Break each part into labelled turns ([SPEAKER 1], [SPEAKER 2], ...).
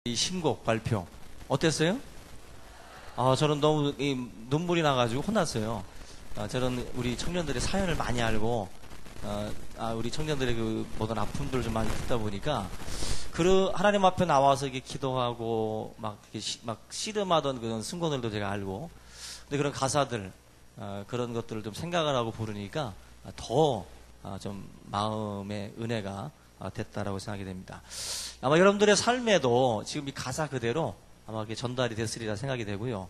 [SPEAKER 1] 이 신곡 발표 어땠어요? 저는 너무 눈물이 나가지고 혼났어요. 저는 우리 청년들의 사연을 많이 알고 우리 청년들의 그 모든 아픔들을 좀 많이 듣다 보니까 하나님 앞에 나와서 이렇게 기도하고 막 씨름하던 그런 승고들도 제가 알고, 근데 그런 가사들 그런 것들을 좀 생각을 하고 부르니까 더 좀 마음의 은혜가 됐다라고 생각이 됩니다. 아마 여러분들의 삶에도 지금 이 가사 그대로 아마 그게 전달이 됐으리라 생각이 되고요.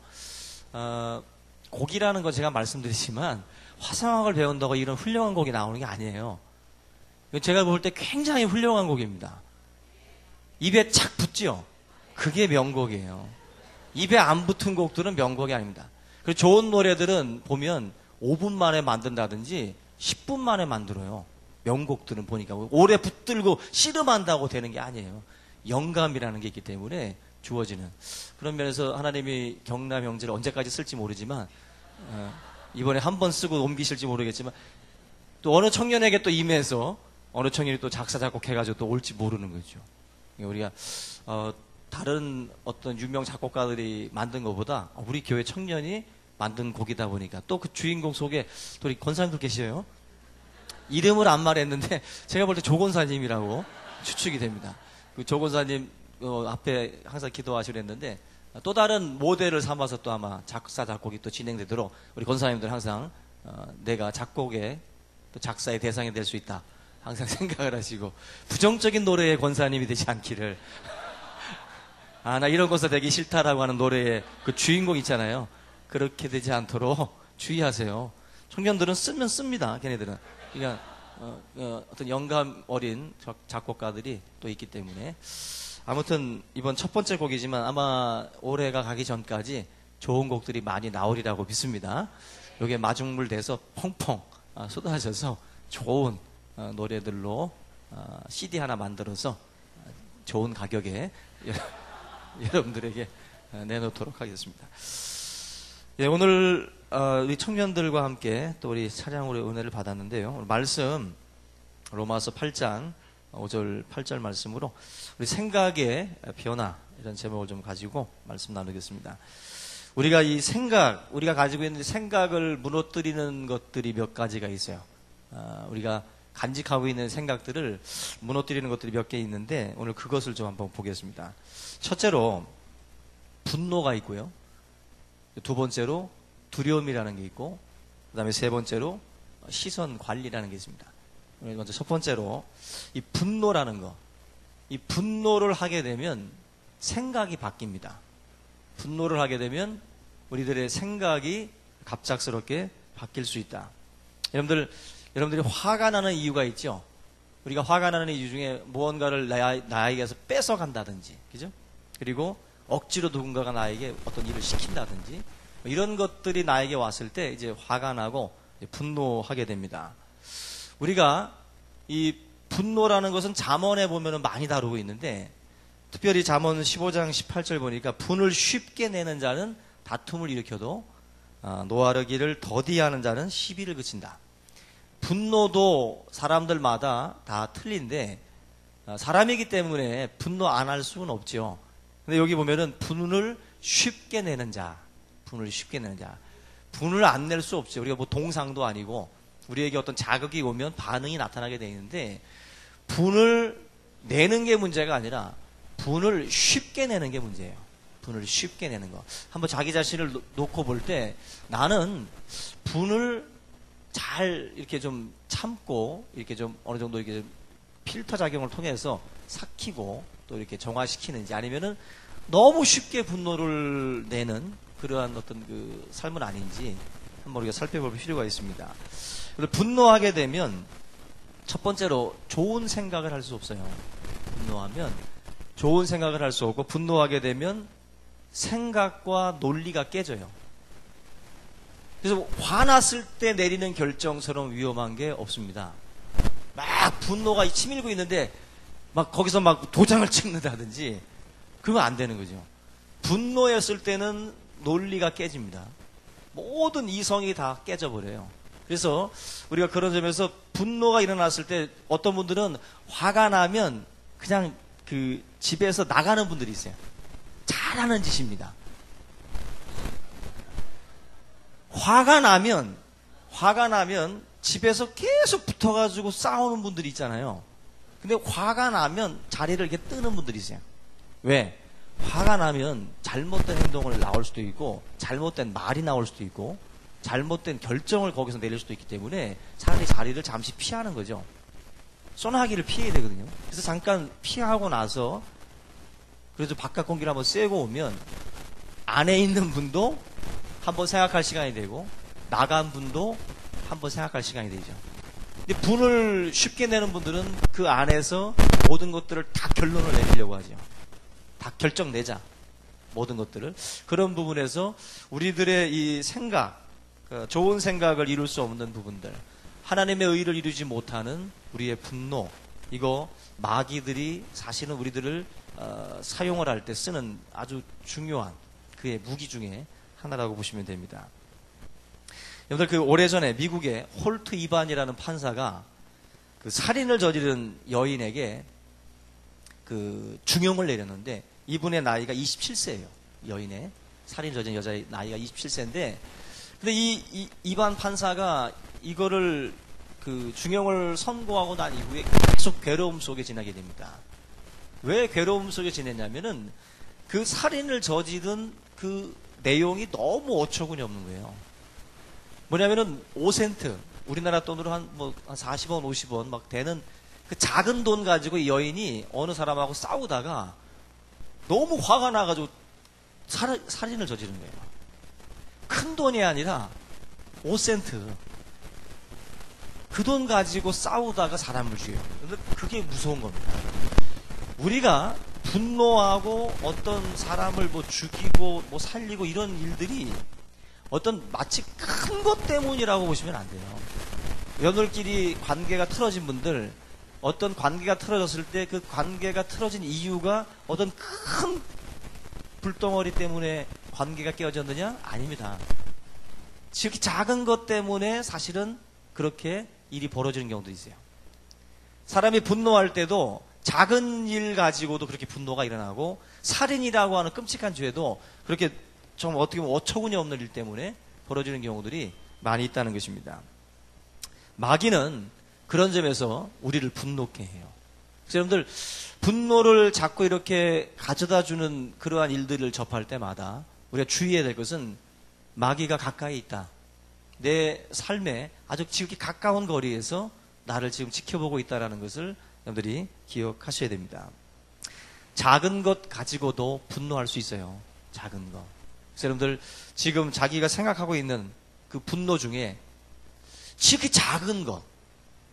[SPEAKER 1] 곡이라는 건 제가 말씀드리지만 화성학을 배운다고 이런 훌륭한 곡이 나오는 게 아니에요. 제가 볼 때 굉장히 훌륭한 곡입니다. 입에 착 붙죠? 그게 명곡이에요. 입에 안 붙은 곡들은 명곡이 아닙니다. 그리고 좋은 노래들은 보면 5분 만에 만든다든지 10분 만에 만들어요. 명곡들은 보니까 오래 붙들고 씨름한다고 되는 게 아니에요. 영감이라는 게 있기 때문에 주어지는 그런 면에서 하나님이 경남 형제를 언제까지 쓸지 모르지만 이번에 한 번 쓰고 옮기실지 모르겠지만 또 어느 청년에게 또 임해서 어느 청년이 또 작사 작곡해가지고 또 올지 모르는 거죠. 우리가 다른 어떤 유명 작곡가들이 만든 것보다 우리 교회 청년이 만든 곡이다 보니까 또 그 주인공 속에 또 우리 권사님도 계셔요. 이름을 안 말했는데 제가 볼 때 조권사님이라고 추측이 됩니다. 그 조권사님 앞에 항상 기도하시랬는데 또 다른 모델을 삼아서 또 아마 작사 작곡이 또 진행되도록 우리 권사님들 항상 내가 작곡의 또 작사의 대상이 될 수 있다 항상 생각을 하시고 부정적인 노래의 권사님이 되지 않기를 나 이런 권사 되기 싫다라고 하는 노래의 그 주인공 있잖아요. 그렇게 되지 않도록 주의하세요. 청년들은 쓰면 씁니다. 걔네들은. 그러니까 어떤 영감 어린 작곡가들이 또 있기 때문에 아무튼 이번 첫 번째 곡이지만 아마 올해가 가기 전까지 좋은 곡들이 많이 나오리라고 믿습니다. 여기에 마중물 돼서 펑펑 쏟아져서 좋은 노래들로 CD 하나 만들어서 좋은 가격에 여러분들에게 내놓도록 하겠습니다. 예, 오늘 우리 청년들과 함께 또 우리 차량으로 은혜를 받았는데요. 오늘 말씀 로마서 8장 5절 8절 말씀으로 우리 생각의 변화 이런 제목을 좀 가지고 말씀 나누겠습니다. 우리가 우리가 가지고 있는 생각을 무너뜨리는 것들이 몇 가지가 있어요. 우리가 간직하고 있는 생각들을 무너뜨리는 것들이 몇 개 있는데 오늘 그것을 좀 한번 보겠습니다. 첫째로 분노가 있고요. 두 번째로 두려움이라는 게 있고, 그 다음에 세 번째로 시선 관리라는 게 있습니다. 먼저 첫 번째로 이 분노라는 거. 이 분노를 하게 되면 생각이 바뀝니다. 분노를 하게 되면 우리들의 생각이 갑작스럽게 바뀔 수 있다. 여러분들이 화가 나는 이유가 있죠? 우리가 화가 나는 이유 중에 무언가를 나에게서 뺏어간다든지, 그죠? 그리고 억지로 누군가가 나에게 어떤 일을 시킨다든지 이런 것들이 나에게 왔을 때 이제 화가 나고 분노하게 됩니다. 우리가 이 분노라는 것은 잠언에 보면 많이 다루고 있는데 특별히 잠언 15장 18절 보니까 분을 쉽게 내는 자는 다툼을 일으켜도 노하르기를 더디하는 자는 시비를 그친다. 분노도 사람들마다 다 틀린데 사람이기 때문에 분노 안 할 수는 없죠. 근데 여기 보면은 분을 쉽게 내는 자, 분을 안 낼 수 없죠. 우리가 뭐 동상도 아니고 우리에게 어떤 자극이 오면 반응이 나타나게 돼 있는데 분을 내는 게 문제가 아니라 분을 쉽게 내는 게 문제예요. 분을 쉽게 내는 거. 한번 자기 자신을 놓고 볼 때 나는 분을 잘 이렇게 좀 참고 이렇게 좀 어느 정도 이렇게 필터 작용을 통해서 삭히고 또 이렇게 정화시키는지 아니면은 너무 쉽게 분노를 내는 그러한 어떤 그 삶은 아닌지 한번 우리가 살펴볼 필요가 있습니다. 분노하게 되면 첫 번째로 좋은 생각을 할 수 없어요. 분노하면 좋은 생각을 할 수 없고 분노하게 되면 생각과 논리가 깨져요. 그래서 화났을 때 내리는 결정처럼 위험한 게 없습니다. 막 분노가 치밀고 있는데 막 거기서 막 도장을 찍는다든지 그러면 안 되는 거죠. 분노했을 때는 논리가 깨집니다. 모든 이성이 다 깨져버려요. 그래서 우리가 그런 점에서 분노가 일어났을 때 어떤 분들은 화가 나면 그냥 그 집에서 나가는 분들이 있어요. 잘하는 짓입니다. 화가 나면 집에서 계속 붙어가지고 싸우는 분들이 있잖아요. 근데 화가 나면 자리를 이렇게 뜨는 분들이 있어요. 왜? 화가 나면 잘못된 행동을 나올 수도 있고, 잘못된 말이 나올 수도 있고, 잘못된 결정을 거기서 내릴 수도 있기 때문에 차라리 자리를 잠시 피하는 거죠. 소나기를 피해야 되거든요. 그래서 잠깐 피하고 나서 그래서 바깥 공기를 한번 쐬고 오면 안에 있는 분도 한번 생각할 시간이 되고 나간 분도 한번 생각할 시간이 되죠. 근데 분을 쉽게 내는 분들은 그 안에서 모든 것들을 다 결론을 내리려고 하죠. 다 결정 내자. 모든 것들을. 그런 부분에서 우리들의 이 생각, 좋은 생각을 이룰 수 없는 부분들, 하나님의 의를 이루지 못하는 우리의 분노, 이거 마귀들이 사실은 우리들을 사용을 할 때 쓰는 아주 중요한 그의 무기 중에 하나라고 보시면 됩니다. 여러분들 그 오래전에 미국의 홀트 이반이라는 판사가 그 살인을 저지른 여인에게 그 중형을 내렸는데 이분의 나이가 27세예요. 여인의 살인 저지른 여자의 나이가 27세인데 근데 이반 판사가 이거를 그 중형을 선고하고 난 이후에 계속 괴로움 속에 지나게 됩니다. 왜 괴로움 속에 지냈냐면은 그 살인을 저지른 그 내용이 너무 어처구니 없는 거예요. 뭐냐면은 5센트, 우리나라 돈으로 한 40원, 50원 막 되는 그 작은 돈 가지고 이 여인이 어느 사람하고 싸우다가 너무 화가 나가지고 살인을 저지른 거예요. 큰 돈이 아니라 5센트. 그 돈 가지고 싸우다가 사람을 죽여요. 근데 그게 무서운 겁니다. 우리가 분노하고 어떤 사람을 뭐 죽이고 뭐 살리고 이런 일들이 어떤 마치 큰 것 때문이라고 보시면 안 돼요. 여러분들끼리 관계가 틀어진 분들, 어떤 관계가 틀어졌을 때 그 관계가 틀어진 이유가 어떤 큰 불덩어리 때문에 관계가 깨어졌느냐? 아닙니다. 지극히 작은 것 때문에 사실은 그렇게 일이 벌어지는 경우도 있어요. 사람이 분노할 때도 작은 일 가지고도 그렇게 분노가 일어나고 살인이라고 하는 끔찍한 죄도 그렇게 좀 어떻게 보면 어처구니 없는 일 때문에 벌어지는 경우들이 많이 있다는 것입니다. 마귀는 그런 점에서 우리를 분노케 해요. 그래서 여러분들 분노를 자꾸 이렇게 가져다 주는 그러한 일들을 접할 때마다 우리가 주의해야 될 것은 마귀가 가까이 있다. 내 삶에 아주 지극히 가까운 거리에서 나를 지금 지켜보고 있다는 것을 여러분들이 기억하셔야 됩니다. 작은 것 가지고도 분노할 수 있어요. 작은 것. 그래서 여러분들 지금 자기가 생각하고 있는 그 분노 중에 지극히 작은 것,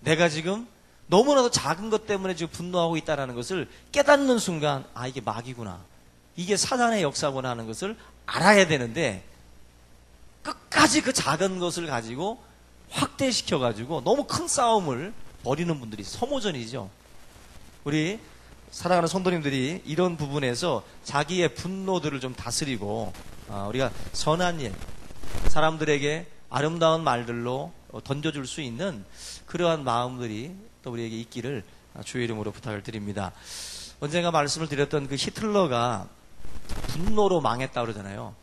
[SPEAKER 1] 내가 지금 너무나도 작은 것 때문에 지금 분노하고 있다는 것을 깨닫는 순간 아 이게 마귀구나, 이게 사단의 역사구나 하는 것을 알아야 되는데 끝까지 그 작은 것을 가지고 확대시켜가지고 너무 큰 싸움을 벌이는 분들이 소모전이죠. 우리 사랑하는 성도님들이 이런 부분에서 자기의 분노들을 좀 다스리고 우리가 선한 일, 사람들에게 아름다운 말들로 던져줄 수 있는 그러한 마음들이 또 우리에게 있기를 주의 이름으로 부탁을 드립니다. 언젠가 말씀을 드렸던 그 히틀러가 분노로 망했다고 그러잖아요.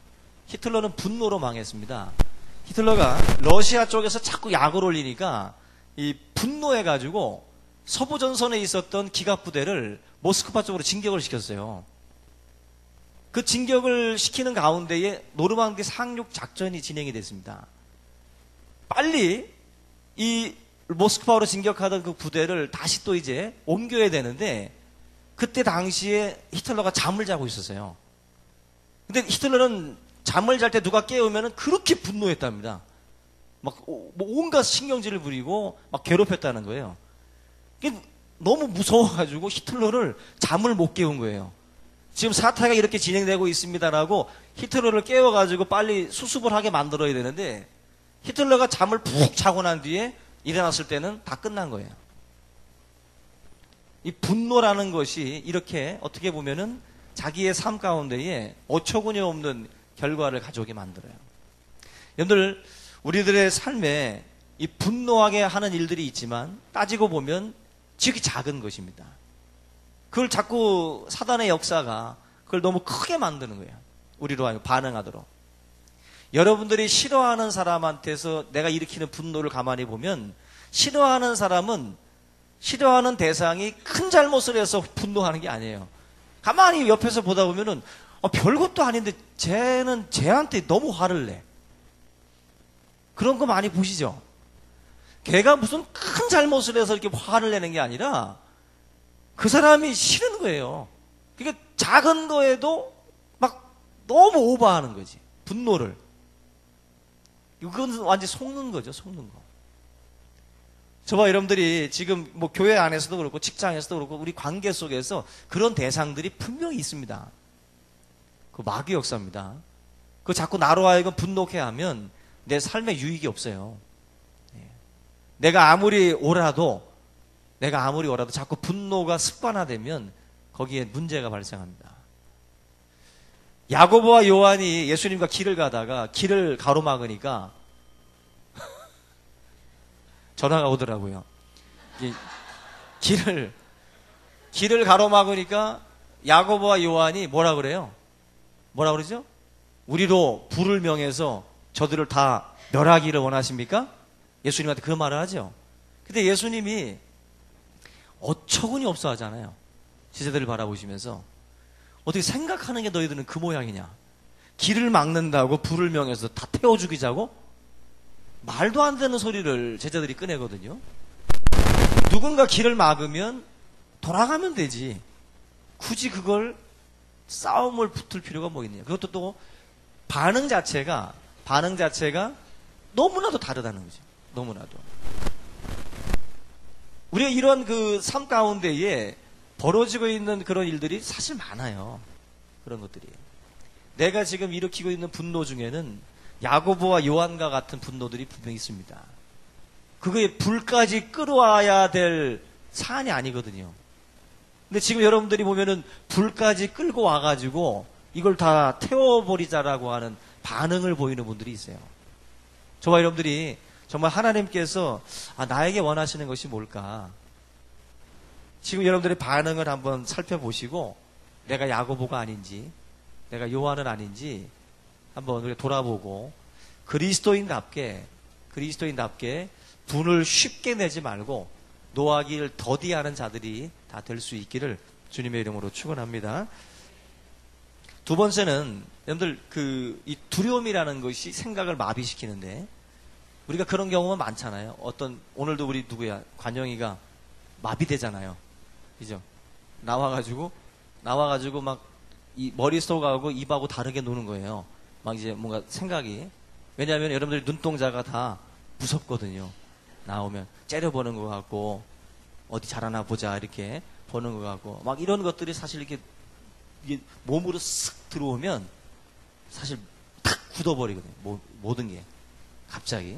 [SPEAKER 1] 히틀러는 분노로 망했습니다. 히틀러가 러시아 쪽에서 자꾸 약을 올리니까 이 분노해가지고 서부 전선에 있었던 기갑 부대를 모스크바 쪽으로 진격을 시켰어요. 그 진격을 시키는 가운데에 노르망디 상륙 작전이 진행이 됐습니다. 빨리 이 모스크바로 진격하던 그 부대를 다시 또 이제 옮겨야 되는데 그때 당시에 히틀러가 잠을 자고 있었어요. 근데 히틀러는 잠을 잘 때 누가 깨우면 그렇게 분노했답니다. 막 온갖 신경질을 부리고 막 괴롭혔다는 거예요. 너무 무서워가지고 히틀러를 잠을 못 깨운 거예요. 지금 사태가 이렇게 진행되고 있습니다라고 히틀러를 깨워가지고 빨리 수습을 하게 만들어야 되는데 히틀러가 잠을 푹 자고 난 뒤에 일어났을 때는 다 끝난 거예요. 이 분노라는 것이 이렇게 어떻게 보면은 자기의 삶 가운데에 어처구니 없는 결과를 가져오게 만들어요. 여러분들 우리들의 삶에 이 분노하게 하는 일들이 있지만 따지고 보면 지극히 작은 것입니다. 그걸 자꾸 사단의 역사가 그걸 너무 크게 만드는 거예요. 우리로 하여금 반응하도록. 여러분들이 싫어하는 사람한테서 내가 일으키는 분노를 가만히 보면 싫어하는 사람은 싫어하는 대상이 큰 잘못을 해서 분노하는 게 아니에요. 가만히 옆에서 보다 보면은 별것도 아닌데 쟤는 쟤한테 너무 화를 내. 그런 거 많이 보시죠? 걔가 무슨 큰 잘못을 해서 이렇게 화를 내는 게 아니라 그 사람이 싫은 거예요. 그러니까 작은 거에도 막 너무 오버하는 거지. 분노를. 이건 완전히 속는 거죠. 속는 거. 저와 여러분들이 지금 뭐 교회 안에서도 그렇고 직장에서도 그렇고 우리 관계 속에서 그런 대상들이 분명히 있습니다. 그 마귀 역사입니다. 그 자꾸 나로 하여금 분노케 하면 내 삶에 유익이 없어요. 내가 아무리 오라도 자꾸 분노가 습관화되면 거기에 문제가 발생합니다. 야고보와 요한이 예수님과 길을 가다가 길을 가로막으니까 전화가 오더라고요. 길을 가로막으니까 야고보와 요한이 뭐라 그래요? 뭐라 그러죠? 우리로 불을 명해서 저들을 다 멸하기를 원하십니까? 예수님한테 그 말을 하죠. 근데 예수님이 어처구니 없어 하잖아요. 제자들을 바라보시면서 어떻게 생각하는 게 너희들은 그 모양이냐? 길을 막는다고 불을 명해서 다 태워 죽이자고? 말도 안 되는 소리를 제자들이 꺼내거든요. 누군가 길을 막으면 돌아가면 되지. 굳이 그걸 싸움을 붙을 필요가 뭐 있느냐. 그것도 또 반응 자체가 너무나도 다르다는 거죠. 너무나도. 우리가 이런 그 삶 가운데에 벌어지고 있는 그런 일들이 사실 많아요. 그런 것들이. 내가 지금 일으키고 있는 분노 중에는 야고보와 요한과 같은 분노들이 분명히 있습니다. 그거에 불까지 끌어와야 될 사안이 아니거든요. 근데 지금 여러분들이 보면은 불까지 끌고 와가지고 이걸 다 태워버리자라고 하는 반응을 보이는 분들이 있어요. 저와 여러분들이 정말 하나님께서 나에게 원하시는 것이 뭘까? 지금 여러분들의 반응을 한번 살펴보시고 내가 야고보가 아닌지 내가 요한은 아닌지 한번 우리가 돌아보고 그리스도인답게 분을 쉽게 내지 말고 노하기를 더디하는 자들이 다 될 수 있기를 주님의 이름으로 축원합니다. 두 번째는 여러분들 이 두려움이라는 것이 생각을 마비시키는데 우리가 그런 경우가 많잖아요. 오늘도 우리 누구야? 관영이가 마비되잖아요. 그죠? 나와가지고 막 이 머릿속하고 입하고 다르게 노는 거예요. 막 이제 뭔가 생각이. 왜냐하면 여러분들 눈동자가 다 무섭거든요. 나오면 째려보는 것 같고 어디 잘하나 보자 이렇게 보는 것 같고 막 이런 것들이 사실 이게 몸으로 쓱 들어오면 사실 탁 굳어버리거든요. 모든 게 갑자기.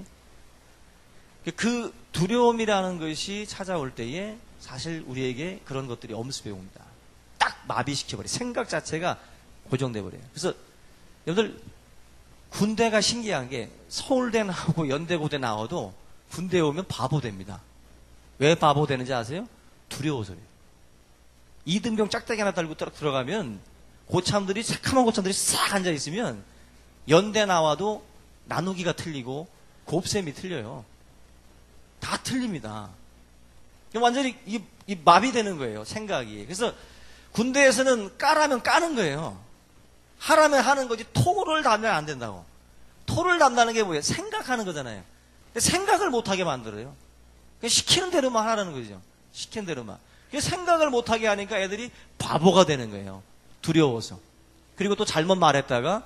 [SPEAKER 1] 그 두려움이라는 것이 찾아올 때에 사실 우리에게 그런 것들이 엄습해 옵니다. 딱 마비시켜버려요. 생각 자체가 고정돼 버려요. 그래서 여러분들 군대가 신기한 게 서울대 나오고 연대고대 나와도 군대에 오면 바보 됩니다. 왜 바보 되는지 아세요? 두려워서요. 이등병 짝대기 하나 달고 딱 들어가면 새카만 고참들이 싹 앉아있으면 연대 나와도 나누기가 틀리고 곱셈이 틀려요. 다 틀립니다. 완전히 이 마비되는 거예요. 생각이. 그래서 군대에서는 까라면 까는 거예요. 하라면 하는 거지 토를 담으면 안 된다고. 토를 담다는 게 뭐예요? 생각하는 거잖아요. 생각을 못하게 만들어요. 시키는 대로만 하라는 거죠. 시키는 대로만. 생각을 못하게 하니까 애들이 바보가 되는 거예요. 두려워서. 그리고 또 잘못 말했다가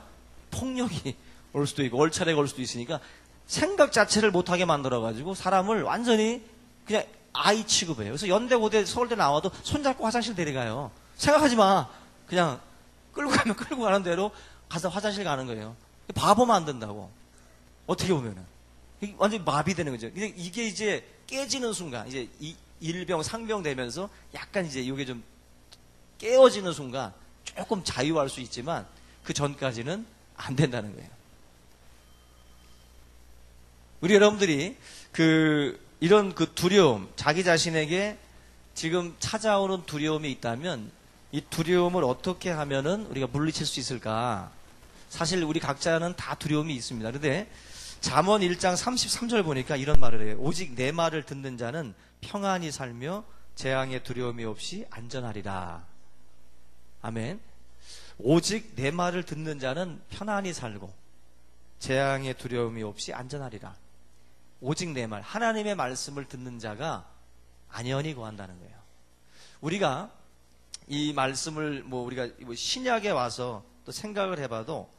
[SPEAKER 1] 폭력이 올 수도 있고 얼차례가 올 수도 있으니까 생각 자체를 못하게 만들어가지고 사람을 완전히 그냥 아이 취급해요. 그래서 연대, 고대, 서울대 나와도 손잡고 화장실 데려가요. 생각하지 마. 그냥 끌고 가는 대로 가서 화장실 가는 거예요. 바보 만든다고. 어떻게 보면은. 완전히 마비되는 거죠. 이게 이제 깨지는 순간, 이제 일병, 상병 되면서 약간 이제 이게 좀 깨어지는 순간 조금 자유할 수 있지만 그 전까지는 안 된다는 거예요. 우리 여러분들이 이런 두려움, 자기 자신에게 지금 찾아오는 두려움이 있다면 이 두려움을 어떻게 하면은 우리가 물리칠 수 있을까? 사실 우리 각자는 다 두려움이 있습니다. 그런데 잠언 1장 33절 보니까 이런 말을 해요. 오직 내 말을 듣는 자는 평안히 살며 재앙의 두려움이 없이 안전하리라. 아멘. 오직 내 말을 듣는 자는 편안히 살고 재앙의 두려움이 없이 안전하리라. 오직 내 말, 하나님의 말씀을 듣는 자가 안연히 거한다는 거예요. 우리가 이 말씀을 우리가 신약에 와서 또 생각을 해봐도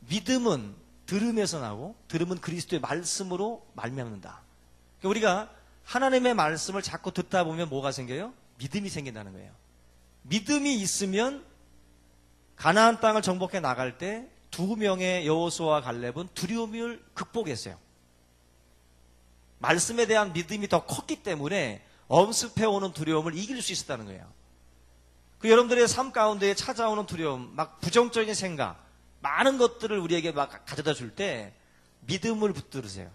[SPEAKER 1] 믿음은 들음에서 나고 들음은 그리스도의 말씀으로 말미암는다. 그러니까 우리가 하나님의 말씀을 자꾸 듣다 보면 뭐가 생겨요? 믿음이 생긴다는 거예요. 믿음이 있으면 가나안 땅을 정복해 나갈 때 두 명의 여호수아와 갈렙은 두려움을 극복했어요. 말씀에 대한 믿음이 더 컸기 때문에 엄습해오는 두려움을 이길 수 있었다는 거예요. 그 여러분들의 삶 가운데 찾아오는 두려움, 막 부정적인 생각, 많은 것들을 우리에게 막 가져다 줄 때 믿음을 붙들으세요.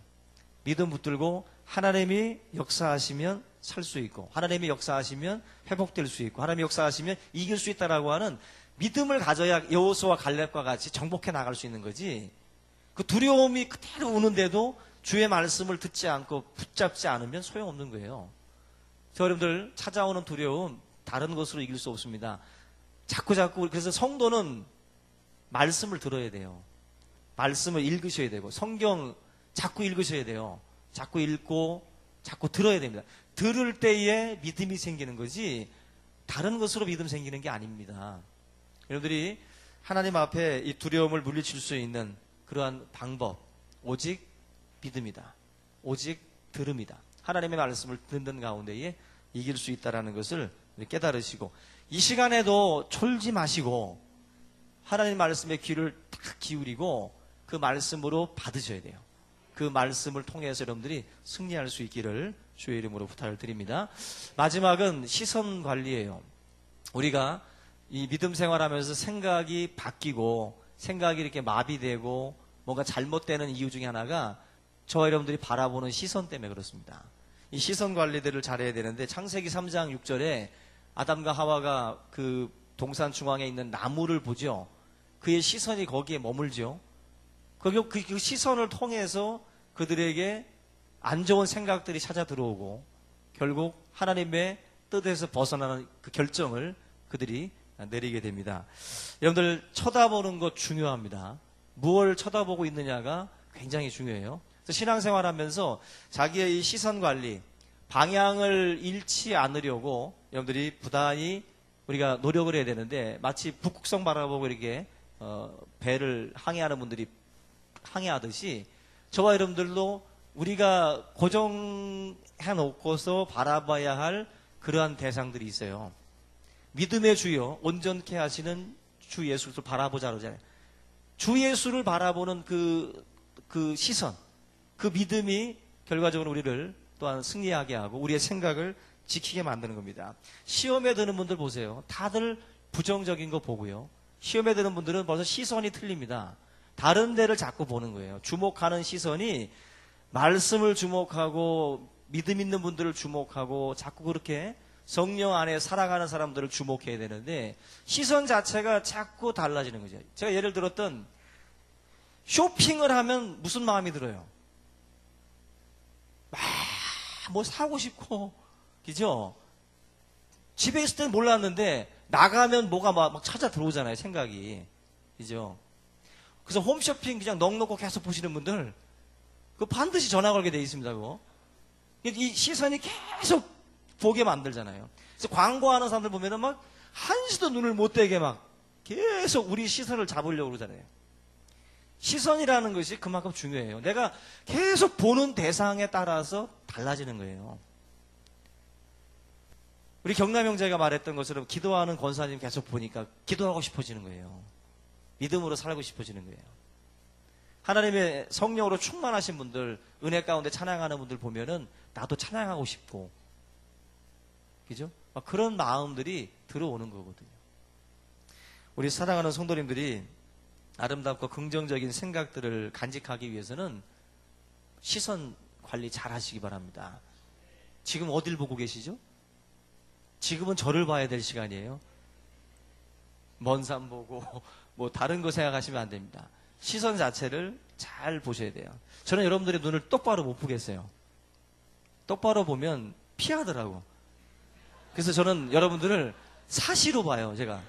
[SPEAKER 1] 믿음 붙들고 하나님이 역사하시면 살 수 있고, 하나님이 역사하시면 회복될 수 있고, 하나님이 역사하시면 이길 수 있다라고 하는 믿음을 가져야 여호수아와 갈렙과 같이 정복해 나갈 수 있는 거지. 그 두려움이 그대로 오는데도 주의 말씀을 듣지 않고 붙잡지 않으면 소용없는 거예요. 저 여러분들 찾아오는 두려움 다른 것으로 이길 수 없습니다. 자꾸 그래서 성도는 말씀을 들어야 돼요. 말씀을 읽으셔야 되고 성경 자꾸 읽으셔야 돼요. 자꾸 읽고 자꾸 들어야 됩니다. 들을 때에 믿음이 생기는 거지 다른 것으로 믿음 생기는 게 아닙니다. 여러분들이 하나님 앞에 이 두려움을 물리칠 수 있는 그러한 방법 오직 믿음이다. 오직 들음이다. 하나님의 말씀을 듣는 가운데에 이길 수 있다는 것을 깨달으시고 이 시간에도 졸지 마시고 하나님 말씀에 귀를 딱 기울이고 그 말씀으로 받으셔야 돼요. 그 말씀을 통해서 여러분들이 승리할 수 있기를 주의 이름으로 부탁을 드립니다. 마지막은 시선 관리예요. 우리가 이 믿음 생활하면서 생각이 바뀌고 생각이 이렇게 마비되고 뭔가 잘못되는 이유 중에 하나가 저와 여러분들이 바라보는 시선 때문에 그렇습니다. 이 시선 관리들을 잘해야 되는데 창세기 3장 6절에 아담과 하와가 그 동산 중앙에 있는 나무를 보죠. 그의 시선이 거기에 머물죠. 그 시선을 통해서 그들에게 안 좋은 생각들이 찾아 들어오고 결국 하나님의 뜻에서 벗어나는 그 결정을 그들이 내리게 됩니다. 여러분들 쳐다보는 것 중요합니다. 무엇을 쳐다보고 있느냐가 굉장히 중요해요. 그래서 신앙생활하면서 자기의 이 시선 관리, 방향을 잃지 않으려고 여러분들이 부단히 우리가 노력을 해야 되는데 마치 북극성 바라보고 이렇게 배를 항해하는 분들이 항해하듯이 저와 여러분들도 우리가 고정해 놓고서 바라봐야 할 그러한 대상들이 있어요. 믿음의 주여 온전케 하시는 주 예수를 바라보자 그러잖아요. 주 예수를 바라보는 그 시선, 그 믿음이 결과적으로 우리를 또한 승리하게 하고 우리의 생각을 지키게 만드는 겁니다. 시험에 드는 분들 보세요. 다들 부정적인 거 보고요. 시험에 드는 분들은 벌써 시선이 틀립니다. 다른 데를 자꾸 보는 거예요. 주목하는 시선이 말씀을 주목하고 믿음 있는 분들을 주목하고 자꾸 그렇게 성령 안에 살아가는 사람들을 주목해야 되는데 시선 자체가 자꾸 달라지는 거죠. 제가 예를 들었던 쇼핑을 하면 무슨 마음이 들어요? 뭐 사고 싶고, 그죠? 집에 있을 때는 몰랐는데 나가면 뭐가 막 찾아 들어오잖아요, 생각이. 그죠? 그래서 홈쇼핑 그냥 넉넉히 계속 보시는 분들 그 반드시 전화 걸게 돼 있습니다, 그거. 이 시선이 계속 보게 만들잖아요. 그래서 광고하는 사람들 보면은 막 한시도 눈을 못 떼게 막 계속 우리 시선을 잡으려고 그러잖아요. 시선이라는 것이 그만큼 중요해요. 내가 계속 보는 대상에 따라서 달라지는 거예요. 우리 경남 형제가 말했던 것처럼 기도하는 권사님 계속 보니까 기도하고 싶어지는 거예요. 믿음으로 살고 싶어지는 거예요. 하나님의 성령으로 충만하신 분들, 은혜 가운데 찬양하는 분들 보면은 나도 찬양하고 싶고, 그죠? 그런 마음들이 들어오는 거거든요. 우리 사랑하는 성도님들이 아름답고 긍정적인 생각들을 간직하기 위해서는 시선 관리 잘 하시기 바랍니다. 지금 어딜 보고 계시죠? 지금은 저를 봐야 될 시간이에요. 먼 산 보고 뭐 다른 거 생각하시면 안 됩니다. 시선 자체를 잘 보셔야 돼요. 저는 여러분들의 눈을 똑바로 못 보겠어요. 똑바로 보면 피하더라고. 그래서 저는 여러분들을 사시로 봐요, 제가.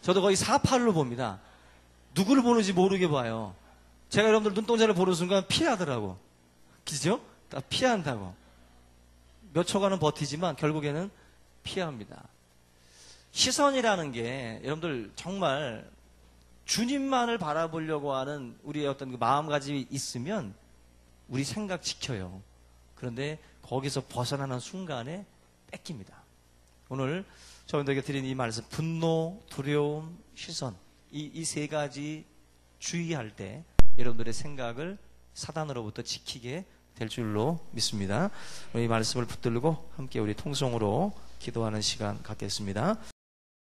[SPEAKER 1] 저도 거의 사팔로 봅니다. 누구를 보는지 모르게 봐요. 제가 여러분들 눈동자를 보는 순간 피하더라고. 그죠? 다 피한다고. 몇 초간은 버티지만 결국에는 피합니다. 시선이라는 게 여러분들 정말 주님만을 바라보려고 하는 우리의 어떤 그 마음가짐이 있으면 우리 생각 지켜요. 그런데 거기서 벗어나는 순간에 뺏깁니다. 오늘 저희들에게 드린 이 말씀, 분노, 두려움, 시선, 이 세 가지 주의할 때 여러분들의 생각을 사단으로부터 지키게 될 줄로 믿습니다. 이 말씀을 붙들고 함께 우리 통성으로 기도하는 시간 갖겠습니다.